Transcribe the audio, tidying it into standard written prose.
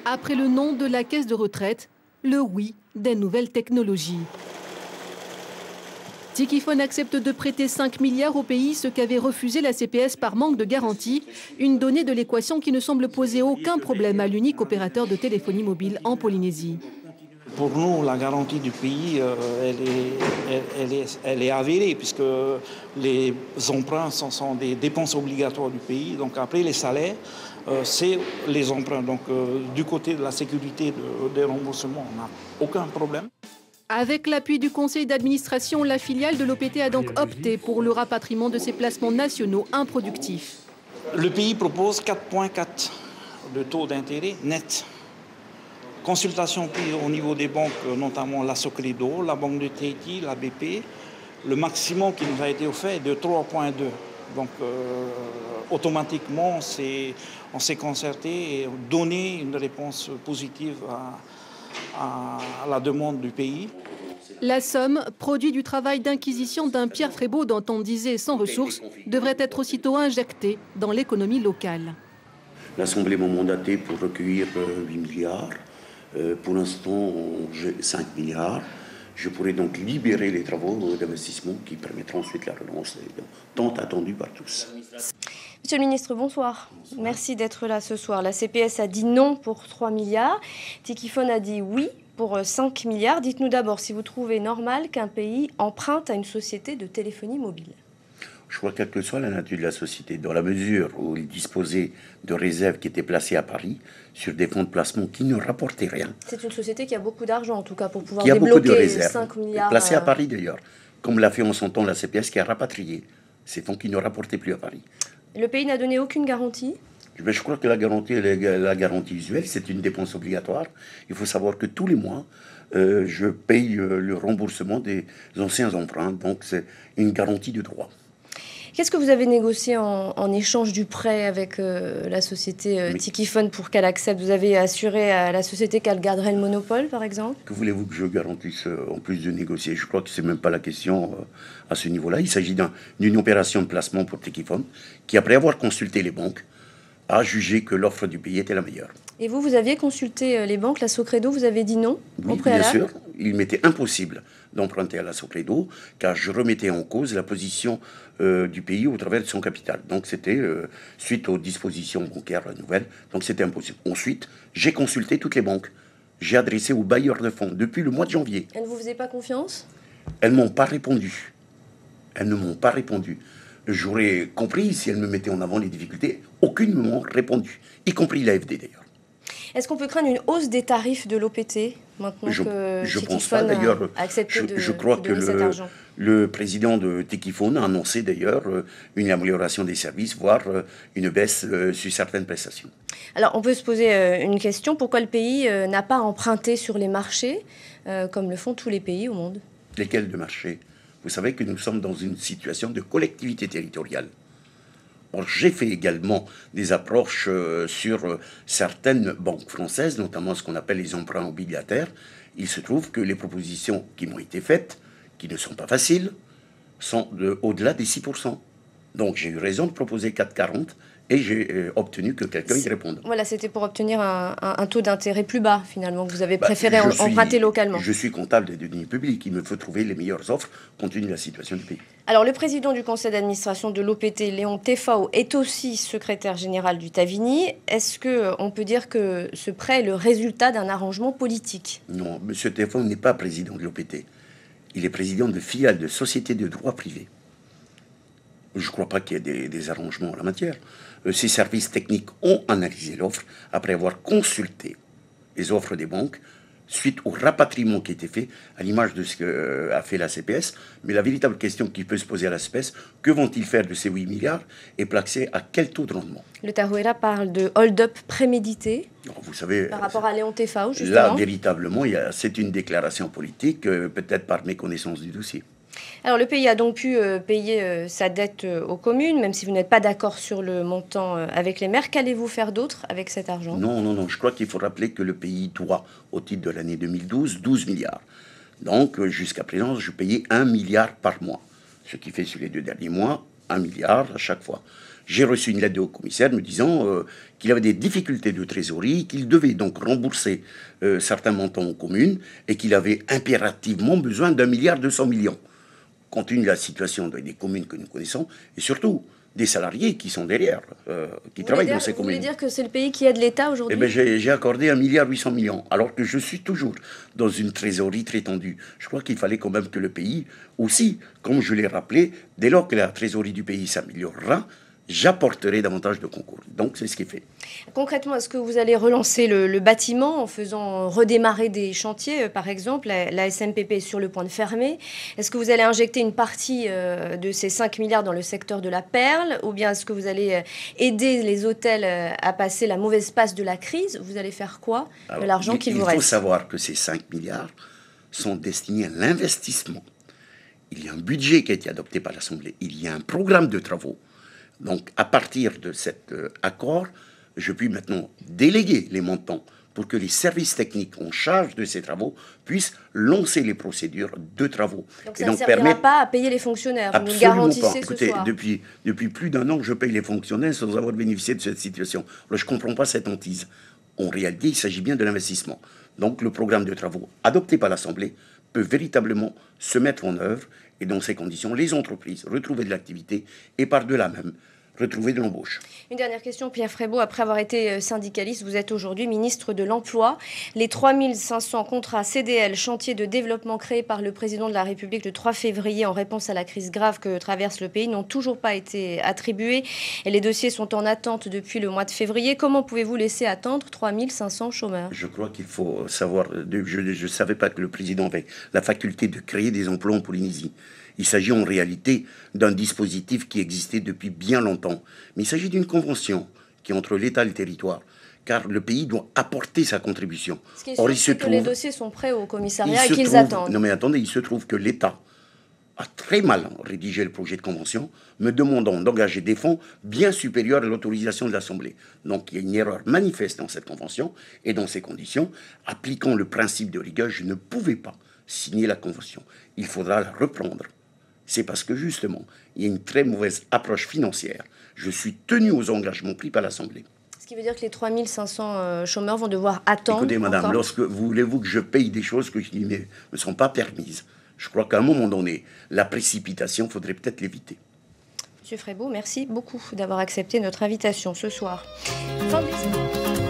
Après le non de la caisse de retraite, le oui des nouvelles technologies. Tikifone accepte de prêter 5 milliards au pays, ce qu'avait refusé la CPS par manque de garantie. Une donnée de l'équation qui ne semble poser aucun problème à l'unique opérateur de téléphonie mobile en Polynésie. Pour nous, la garantie du pays, elle est avérée, puisque les emprunts sont des dépenses obligatoires du pays. Donc après les salaires, c'est les emprunts. Donc du côté de la sécurité des remboursements, on n'a aucun problème. Avec l'appui du conseil d'administration, la filiale de l'OPT a donc opté pour le rapatriement de ses placements nationaux improductifs. Le pays propose 4,4 de taux d'intérêt net. Consultation prise au niveau des banques, notamment la Socredo, la banque de Tahiti, la BP. Le maximum qui nous a été offert est de 3,2. Donc automatiquement, on s'est concerté et donné une réponse positive à la demande du pays. La somme, produit du travail d'inquisition d'un Pierre Frébault dont on disait sans ressources, devrait être aussitôt injectée dans l'économie locale. L'Assemblée m'a mandaté pour recueillir 8 milliards. Pour l'instant, j'ai 5 milliards. Je pourrais donc libérer les travaux d'investissement qui permettront ensuite la relance tant attendue par tous. Monsieur le ministre, bonsoir. Merci d'être là ce soir. La CPS a dit non pour 3 milliards. Tikifone a dit oui pour 5 milliards. Dites-nous d'abord si vous trouvez normal qu'un pays emprunte à une société de téléphonie mobile. Je crois quelle que soit la nature de la société, dans la mesure où il disposait de réserves qui étaient placées à Paris sur des fonds de placement qui ne rapportaient rien. C'est une société qui a beaucoup d'argent, en tout cas, pour pouvoir qui a beaucoup de débloquer réserves, 5 milliards. Placées à Paris d'ailleurs, comme l'a fait en son temps la CPS qui a rapatrié ces fonds qui ne rapportaient plus à Paris. Le pays n'a donné aucune garantie? Je crois que la garantie usuelle, c'est une dépense obligatoire. Il faut savoir que tous les mois, je paye le remboursement des anciens emprunts, donc c'est une garantie de droit. Qu'est-ce que vous avez négocié en échange du prêt avec la société Tikifone pour qu'elle accepte? Vous avez assuré à la société qu'elle garderait le monopole, par exemple? Que voulez-vous que je garantisse en plus de négocier? Je crois que ce n'est même pas la question à ce niveau-là. Il s'agit d'une opération de placement pour Tikifone qui, après avoir consulté les banques, a jugé que l'offre du pays était la meilleure. Et vous aviez consulté les banques, la Socredo, vous avez dit non au préalable? Bien sûr. Il m'était impossible d'emprunter à la Socredo, car je remettais en cause la position du pays au travers de son capital. Donc c'était suite aux dispositions bancaires nouvelles, donc c'était impossible. Ensuite, j'ai consulté toutes les banques. J'ai adressé aux bailleurs de fonds depuis le mois de janvier. Elles ne vous faisaient pas confiance? Elles ne m'ont pas répondu. Elles ne m'ont pas répondu. J'aurais compris si elles me mettaient en avant les difficultés. Aucune ne m'ont répondu, y compris l'AFD d'ailleurs. Est-ce qu'on peut craindre une hausse des tarifs de l'OPT maintenant que je pense pas d'ailleurs. Je crois que le président de Tikifone a annoncé d'ailleurs une amélioration des services, voire une baisse sur certaines prestations. Alors on peut se poser une question, pourquoi le pays n'a pas emprunté sur les marchés comme le font tous les pays au monde? Lesquels de marchés? Vous savez que nous sommes dans une situation de collectivité territoriale. J'ai fait également des approches sur certaines banques françaises, notamment ce qu'on appelle les emprunts obligataires. Il se trouve que les propositions qui m'ont été faites, qui ne sont pas faciles, sont au-delà des 6%. Donc j'ai eu raison de proposer 4,40 et j'ai obtenu que quelqu'un y réponde. Voilà, c'était pour obtenir un taux d'intérêt plus bas, finalement, que vous avez préféré emprunter localement. Je suis comptable des deniers publics. Il me faut trouver les meilleures offres compte tenu de la situation du pays. Alors, le président du conseil d'administration de l'OPT, Léon Tefao, est aussi secrétaire général du Tavini. Est-ce qu'on peut dire que ce prêt est le résultat d'un arrangement politique? Non, M. Tefao n'est pas président de l'OPT. Il est président de filiale de société de droit privé. Je ne crois pas qu'il y ait des arrangements en la matière. Ces services techniques ont analysé l'offre après avoir consulté les offres des banques suite au rapatriement qui a été fait, à l'image de ce qu'a fait la CPS. Mais la véritable question qui peut se poser à la CPS, que vont-ils faire de ces 8 milliards et placer à quel taux de rendement? Le Tarouéra parle de hold-up prémédité. Alors, vous savez, par rapport à Léon Tefao, justement. Là, véritablement, c'est une déclaration politique, peut-être par méconnaissance du dossier. Alors, le pays a donc pu payer sa dette aux communes, même si vous n'êtes pas d'accord sur le montant avec les maires. Qu'allez-vous faire d'autre avec cet argent? Non. Je crois qu'il faut rappeler que le pays doit, au titre de l'année 2012, 12 milliards. Donc, jusqu'à présent, je payais 1 milliard par mois. Ce qui fait, sur les 2 derniers mois, 1 milliard à chaque fois. J'ai reçu une lettre de haut-commissaire me disant qu'il avait des difficultés de trésorerie, qu'il devait donc rembourser certains montants aux communes et qu'il avait impérativement besoin d'1,2 milliard compte tenu de la situation des communes que nous connaissons et surtout des salariés qui sont derrière, qui travaillent dans ces communes. Vous voulez dire que c'est le pays qui aide l'État aujourd'hui? Eh bien, j'ai accordé 1,8 milliard, alors que je suis toujours dans une trésorerie très tendue. Je crois qu'il fallait quand même que le pays aussi, comme je l'ai rappelé, dès lors que la trésorerie du pays s'améliorera, j'apporterai davantage de concours. Donc, c'est ce qui est fait. Concrètement, est-ce que vous allez relancer le bâtiment en faisant redémarrer des chantiers? Par exemple, la SMPP est sur le point de fermer. Est-ce que vous allez injecter une partie de ces 5 milliards dans le secteur de la perle? Ou bien est-ce que vous allez aider les hôtels à passer la mauvaise passe de la crise? Vous allez faire quoi de l'argent qu'il vous reste? Il faut savoir que ces 5 milliards sont destinés à l'investissement. Il y a un budget qui a été adopté par l'Assemblée. Il y a un programme de travaux. Donc, à partir de cet accord, je puis maintenant déléguer les montants pour que les services techniques en charge de ces travaux puissent lancer les procédures de travaux. Donc, ça ne servira pas à payer les fonctionnaires, vous nous le garantissez ce soir. Depuis plus d'1 an que je paye les fonctionnaires sans avoir bénéficié de cette situation. Alors, je ne comprends pas cette hantise. En réalité, il s'agit bien de l'investissement. Donc, le programme de travaux adopté par l'Assemblée peut véritablement se mettre en œuvre. Et dans ces conditions, les entreprises retrouver de l'activité et par-delà même retrouver de l'embauche. Une dernière question, Pierre Frébault. Après avoir été syndicaliste, vous êtes aujourd'hui ministre de l'Emploi. Les 3500 contrats CDL, chantier de développement créés par le président de la République le 3 février en réponse à la crise grave que traverse le pays, n'ont toujours pas été attribués. Et les dossiers sont en attente depuis le mois de février. Comment pouvez-vous laisser attendre 3500 chômeurs? Je crois qu'il faut savoir... Je ne savais pas que le président avait la faculté de créer des emplois en Polynésie. Il s'agit en réalité d'un dispositif qui existait depuis bien longtemps. Mais il s'agit d'une convention qui est entre l'État et le territoire, car le pays doit apporter sa contribution. Ce qui est sûr, c'est que les dossiers sont prêts au commissariat et qu'ils attendent. Non mais attendez, il se trouve que l'État a très mal rédigé le projet de convention, me demandant d'engager des fonds bien supérieurs à l'autorisation de l'Assemblée. Donc il y a une erreur manifeste dans cette convention, et dans ces conditions, appliquant le principe de rigueur, je ne pouvais pas signer la convention. Il faudra la reprendre. C'est parce que, justement, il y a une très mauvaise approche financière. Je suis tenu aux engagements pris par l'Assemblée. Ce qui veut dire que les 3500 chômeurs vont devoir attendre. Écoutez, madame, voulez-vous que je paye des choses qui ne me sont pas permises? Je crois qu'à un moment donné, la précipitation, il faudrait peut-être l'éviter. Monsieur Frébault, merci beaucoup d'avoir accepté notre invitation ce soir. Fin de